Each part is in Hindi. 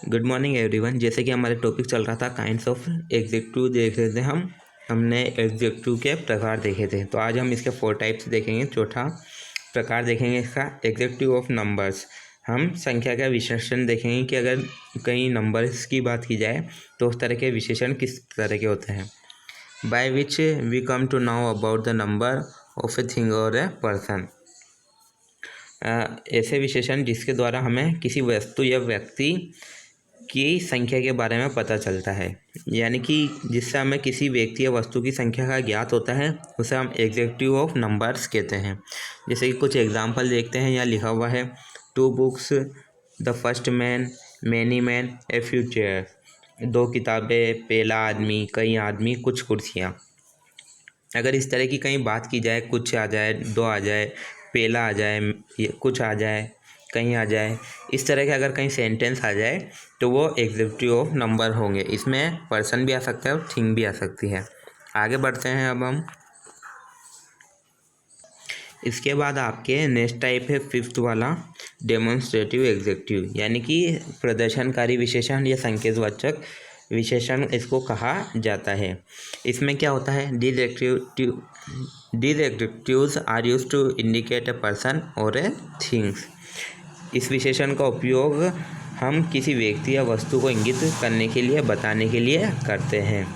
Good morning everyone. जैसे कि हमारे टॉपिक चल रहा था काइंड्स ऑफ एडजेक्टिव देख रहे थे हमने एडजेक्टिव के प्रकार देखे थे। तो आज हम इसके 4 टाइप्स देखेंगे। चौथा प्रकार देखेंगे इसका एडजेक्टिव ऑफ नंबर्स। हम संख्या का विशेषण देखेंगे कि अगर कई नंबर्स की बात की जाए तो उस तरह के विशेषण किस तरह के होते हैं। By which we come to know about the number of a thing और ए पर्सन। ऐसे विशेषण जिसके द्वारा हमें किसी वस्तु या व्यक्ति की संख्या के बारे में पता चलता है, यानी कि जिससे हमें किसी व्यक्ति या वस्तु की संख्या का ज्ञात होता है उसे हम एग्जेक्टिव ऑफ नंबर्स कहते हैं। जैसे कि कुछ एग्जांपल देखते हैं। यहाँ लिखा हुआ है 2 books, the first man, many man, a few chairs. 2 किताबें, पहला आदमी, कई आदमी, कुछ कुर्सियाँ। अगर इस तरह की कहीं बात की जाए, कुछ आ जाए, 2 आ जाए, पहला आ जाए, कुछ आ जाए, कहीं आ जाए, इस तरह के अगर कहीं सेंटेंस आ जाए तो वो एग्जेक्टिव ऑफ नंबर होंगे। इसमें पर्सन भी आ सकता है और थिंग भी आ सकती है। आगे बढ़ते हैं अब हम। इसके बाद आपके नेक्स्ट टाइप है 5th वाला डेमोन्स्ट्रेटिव एग्जेक्टिव, यानी कि प्रदर्शनकारी विशेषण या संकेतवाचक विशेषण इसको कहा जाता है। इसमें क्या होता है, these adjectives are used to indicate a person or a things। इस विशेषण का उपयोग हम किसी व्यक्ति या वस्तु को इंगित करने के लिए, बताने के लिए करते हैं।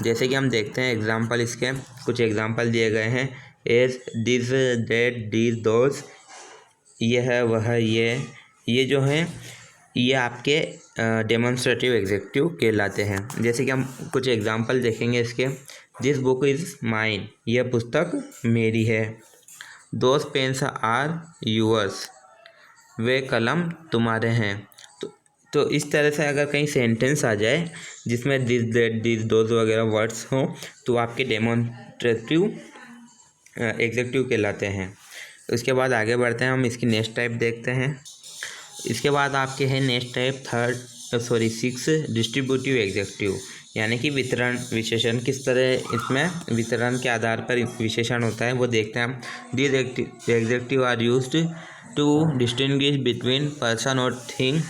जैसे कि हम देखते हैं एग्जाम्पल, इसके कुछ एग्जाम्पल दिए गए हैं। As, this, that, these, those, यह, वह, ये जो हैं ये आपके डेमोन्स्ट्रेटिव एग्जेक्टिव कहलाते हैं। जैसे कि हम कुछ एग्जाम्पल देखेंगे इसके। दिस बुक इज़ माइन, यह पुस्तक मेरी है। दोज पेन्स आर यूअर्स, वे कलम तुम्हारे हैं। तो इस तरह से अगर कहीं सेंटेंस आ जाए जिसमें दिस, दैट, दिस, दोज वगैरह वर्ड्स हों तो आपके डेमोन्स्ट्रेटिव एग्जेक्टिव कहलाते हैं। उसके बाद आगे बढ़ते हैं, हम इसकी नेक्स्ट टाइप देखते हैं। इसके बाद आपके हैं नेक्स्ट टाइप 6 डिस्ट्रीब्यूटिव एग्जेक्टिव, यानी कि वितरण विशेषण। किस तरह इसमें वितरण के आधार पर विशेषण होता है वो देखते हैं हम। These adjective are used to distinguish between person और थिंग,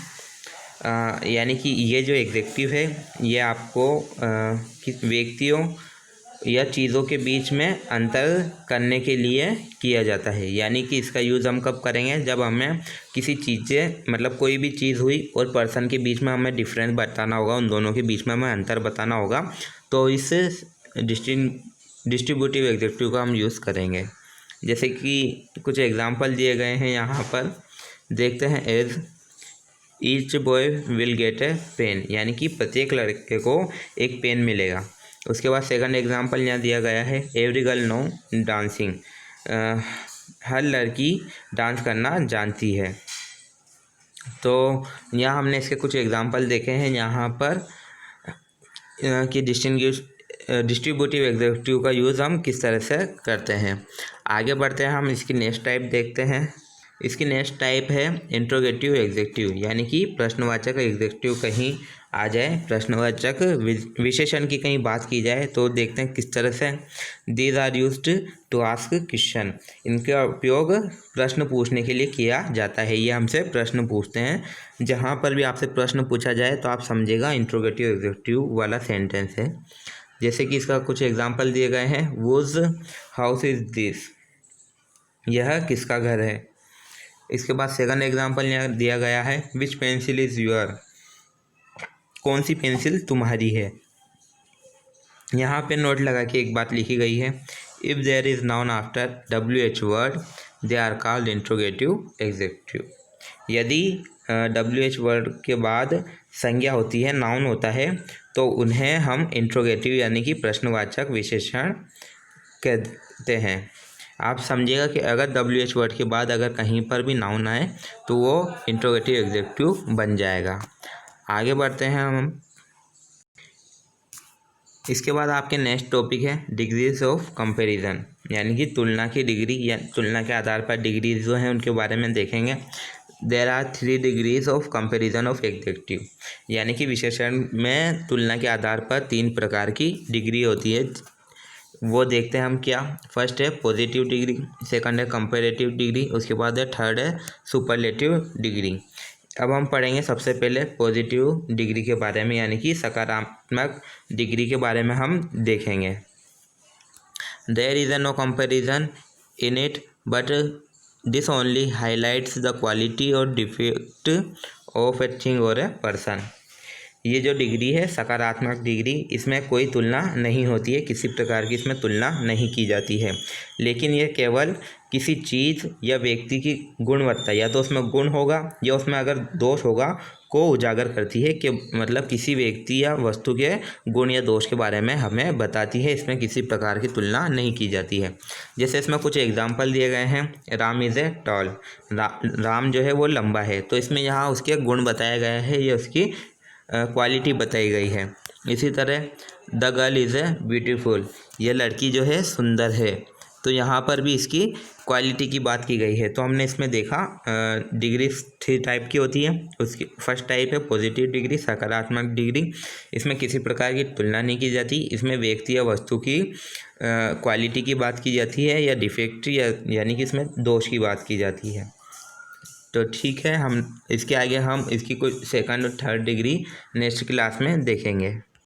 यानी कि ये जो एग्जेक्टिव है ये आपको किस व्यक्तियों या चीज़ों के बीच में अंतर करने के लिए किया जाता है। यानी कि इसका यूज़ हम कब करेंगे, जब हमें किसी चीज़ें, मतलब कोई भी चीज़ हुई और पर्सन के बीच में हमें डिफरेंस बताना होगा, उन दोनों के बीच में हमें अंतर बताना होगा, तो इस डिस्ट्रीब्यूटिव एग्जेक्टिव का हम यूज़ करेंगे। जैसे कि कुछ एग्जाम्पल दिए गए हैं यहाँ पर, देखते हैं। As, each boy will get a pen, यानी कि प्रत्येक लड़के को एक पेन मिलेगा। उसके बाद सेकंड एग्जांपल यहाँ दिया गया है। एवरी गर्ल नो डांसिंग, हर लड़की डांस करना जानती है। तो यहाँ हमने इसके कुछ एग्जांपल देखे हैं यहाँ पर कि डिस्ट्रीब्यूटिव एग्जेक्टिव का यूज़ हम किस तरह से करते हैं। आगे बढ़ते हैं, हम इसकी नेक्स्ट टाइप देखते हैं। इसकी नेक्स्ट टाइप है इंट्रोगेटिव एग्जेक्टिव, यानी कि प्रश्नवाचक एग्जेक्टिव कहीं आ जाए, प्रश्नवाचक विशेषण की कहीं बात की जाए तो देखते हैं किस तरह से। These are used to ask question, इनका उपयोग प्रश्न पूछने के लिए किया जाता है। ये हमसे प्रश्न पूछते हैं। जहाँ पर भी आपसे प्रश्न पूछा जाए तो आप समझिएगा इंट्रोगेटिव एग्जेक्टिव वाला सेंटेंस है। जैसे कि इसका कुछ एग्जाम्पल दिए गए हैं। वुज हाउस इज दिस, यह किसका घर है। इसके बाद सेकंड एग्जाम्पल यहाँ दिया गया है। विच पेंसिल इज़ योर, कौन सी पेंसिल तुम्हारी है। यहाँ पे नोट लगा के एक बात लिखी गई है। If there is noun after WH word they are called interrogative adjective, यदि WH वर्ड के बाद संज्ञा होती है, नाउन होता है, तो उन्हें हम इंट्रोगेटिव यानी कि प्रश्नवाचक विशेषण कहते हैं। आप समझिएगा कि अगर WH वर्ड के बाद अगर कहीं पर भी नाउन आए तो वो इंट्रोगेटिव एग्जेक्टिव बन जाएगा। आगे बढ़ते हैं हम। इसके बाद आपके नेक्स्ट टॉपिक है डिग्रीज ऑफ कंपैरिजन, यानी कि तुलना की डिग्री या तुलना के आधार पर डिग्री जो हैं उनके बारे में देखेंगे। There are 3 degrees of comparison of adjective, यानी कि विशेषण में तुलना के आधार पर 3 प्रकार की डिग्री होती है। वो देखते हैं हम क्या। फर्स्ट है पॉजिटिव डिग्री, सेकंड है कंपैरेटिव डिग्री, उसके बाद है थर्ड है सुपरलेटिव डिग्री। अब हम पढ़ेंगे सबसे पहले पॉजिटिव डिग्री के बारे में, यानी कि सकारात्मक डिग्री के बारे में हम देखेंगे। There is no comparison in it but this only highlights the quality और डिफेक्ट ऑफ ए थिंग और ए पर्सन। ये जो डिग्री है सकारात्मक डिग्री, इसमें कोई तुलना नहीं होती है, किसी प्रकार की इसमें तुलना नहीं की जाती है, लेकिन ये केवल किसी चीज़ या व्यक्ति की गुणवत्ता, या तो उसमें गुण होगा या उसमें अगर दोष होगा, को उजागर करती है कि मतलब किसी व्यक्ति या वस्तु के गुण या दोष के बारे में हमें बताती है। इसमें किसी प्रकार की तुलना नहीं की जाती है। जैसे इसमें कुछ एग्जाम्पल दिए गए हैं। Ram is a tall, Ram जो है वो लंबा है, तो इसमें यहाँ उसके गुण बताए गए हैं, ये उसकी क्वालिटी बताई गई है। इसी तरह the girl is a beautiful, यह लड़की जो है सुंदर है, तो यहाँ पर भी इसकी क्वालिटी की बात की गई है। तो हमने इसमें देखा डिग्री 3 टाइप की होती है। उसकी फर्स्ट टाइप है पॉजिटिव डिग्री, सकारात्मक डिग्री। इसमें किसी प्रकार की तुलना नहीं की जाती, इसमें व्यक्ति या वस्तु की क्वालिटी की बात की जाती है, या डिफेक्ट यानी कि इसमें दोष की बात की जाती है। तो ठीक है, हम इसके आगे हम इसकी कोई सेकंड और थर्ड डिग्री नेक्स्ट क्लास में देखेंगे।